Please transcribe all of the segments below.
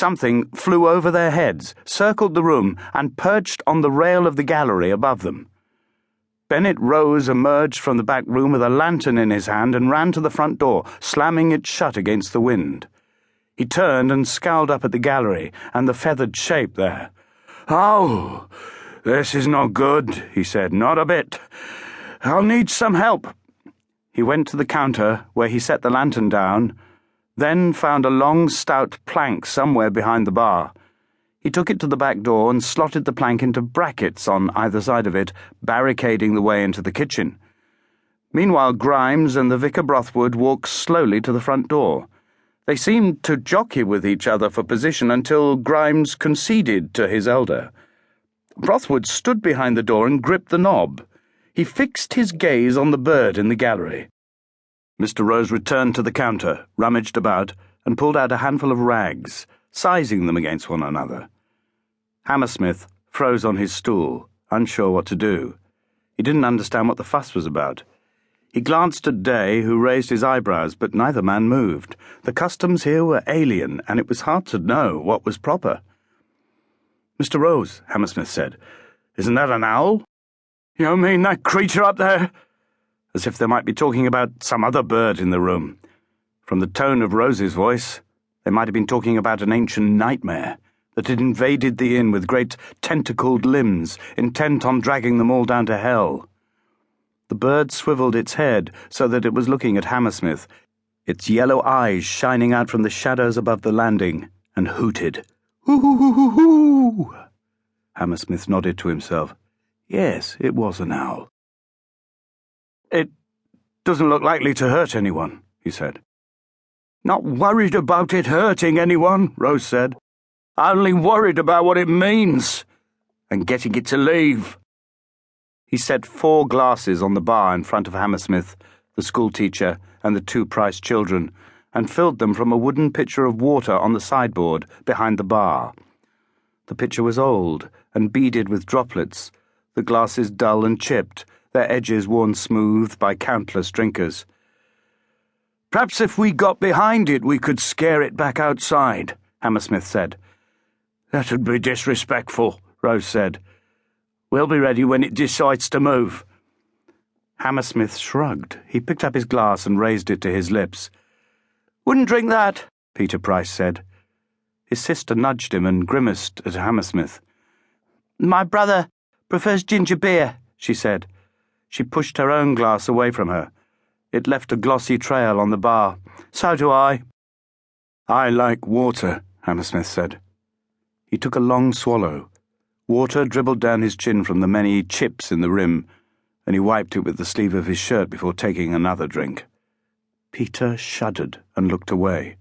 Something flew over their heads, circled the room, and perched on the rail of the gallery above them. Bennett Rose emerged from the back room with a lantern in his hand and ran to the front door, slamming it shut against the wind. He turned and scowled up at the gallery and the feathered shape there. "Oh, this is not good," he said. "Not a bit. I'll need some help." He went to the counter, where he set the lantern down, then found a long, stout plank somewhere behind the bar. He took it to the back door and slotted the plank into brackets on either side of it, barricading the way into the kitchen. Meanwhile, Grimes and the vicar Brothwood walked slowly to the front door. They seemed to jockey with each other for position until Grimes conceded to his elder. Brothwood stood behind the door and gripped the knob. He fixed his gaze on the bird in the gallery. Mr. Rose returned to the counter, rummaged about, and pulled out a handful of rags, sizing them against one another. Hammersmith froze on his stool, unsure what to do. He didn't understand what the fuss was about. He glanced at Day, who raised his eyebrows, but neither man moved. The customs here were alien, and it was hard to know what was proper. "Mr. Rose," Hammersmith said, "isn't that an owl?" "You mean that creature up there?" As if they might be talking about some other bird in the room. From the tone of Rose's voice, they might have been talking about an ancient nightmare that had invaded the inn with great tentacled limbs, intent on dragging them all down to hell. The bird swiveled its head so that it was looking at Hammersmith, its yellow eyes shining out from the shadows above the landing, and hooted. "Hoo-hoo-hoo-hoo-hoo!" Hammersmith nodded to himself. Yes, it was an owl. "It doesn't look likely to hurt anyone," he said. "Not worried about it hurting anyone," Rose said. "Only worried about what it means, and getting it to leave." He set 4 glasses on the bar in front of Hammersmith, the schoolteacher, and the 2 Price children, and filled them from a wooden pitcher of water on the sideboard behind the bar. The pitcher was old and beaded with droplets, the glasses dull and chipped, their edges worn smooth by countless drinkers. "Perhaps if we got behind it we could scare it back outside," Hammersmith said. "That'd be disrespectful," Rose said. "We'll be ready when it decides to move." Hammersmith shrugged. He picked up his glass and raised it to his lips. "Wouldn't drink that," Peter Price said. His sister nudged him and grimaced at Hammersmith. "My brother prefers ginger beer," she said. She pushed her own glass away from her. It left a glossy trail on the bar. "So do I." "I like water," Hammersmith said. He took a long swallow. Water dribbled down his chin from the many chips in the rim, and he wiped it with the sleeve of his shirt before taking another drink. Peter shuddered and looked away.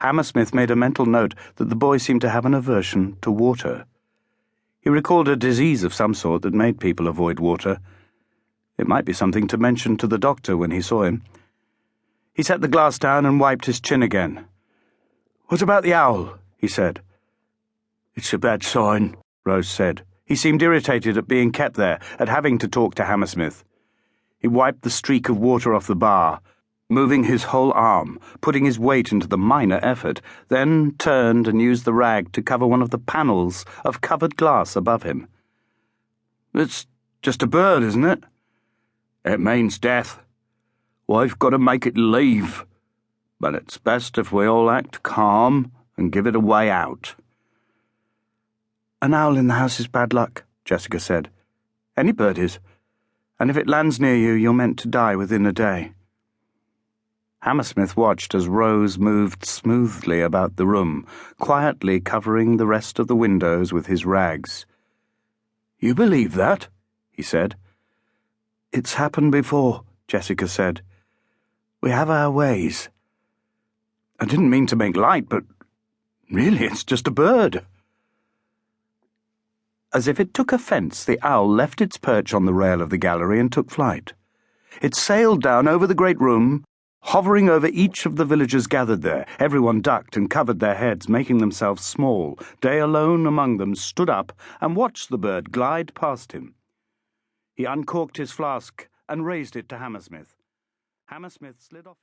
Hammersmith made a mental note that the boy seemed to have an aversion to water. He recalled a disease of some sort that made people avoid water. It might be something to mention to the doctor when he saw him. He set the glass down and wiped his chin again. "What about the owl?" he said. "It's a bad sign," Rose said. He seemed irritated at being kept there, at having to talk to Hammersmith. He wiped the streak of water off the bar, moving his whole arm, putting his weight into the minor effort, then turned and used the rag to cover one of the panels of covered glass above him. "It's just a bird, isn't it?" "It means death. We've got to make it leave. But it's best if we all act calm and give it a way out." "An owl in the house is bad luck," Jessica said. "Any bird is. And if it lands near you, you're meant to die within a day." Hammersmith watched as Rose moved smoothly about the room, quietly covering the rest of the windows with his rags. "You believe that?" he said. "It's happened before," Jessica said. "We have our ways. I didn't mean to make light, but really it's just a bird." As if it took offence, the owl left its perch on the rail of the gallery and took flight. It sailed down over the great room, hovering over each of the villagers gathered there. Everyone ducked and covered their heads, making themselves small. Day alone among them stood up and watched the bird glide past him. He uncorked his flask and raised it to Hammersmith. Hammersmith slid off.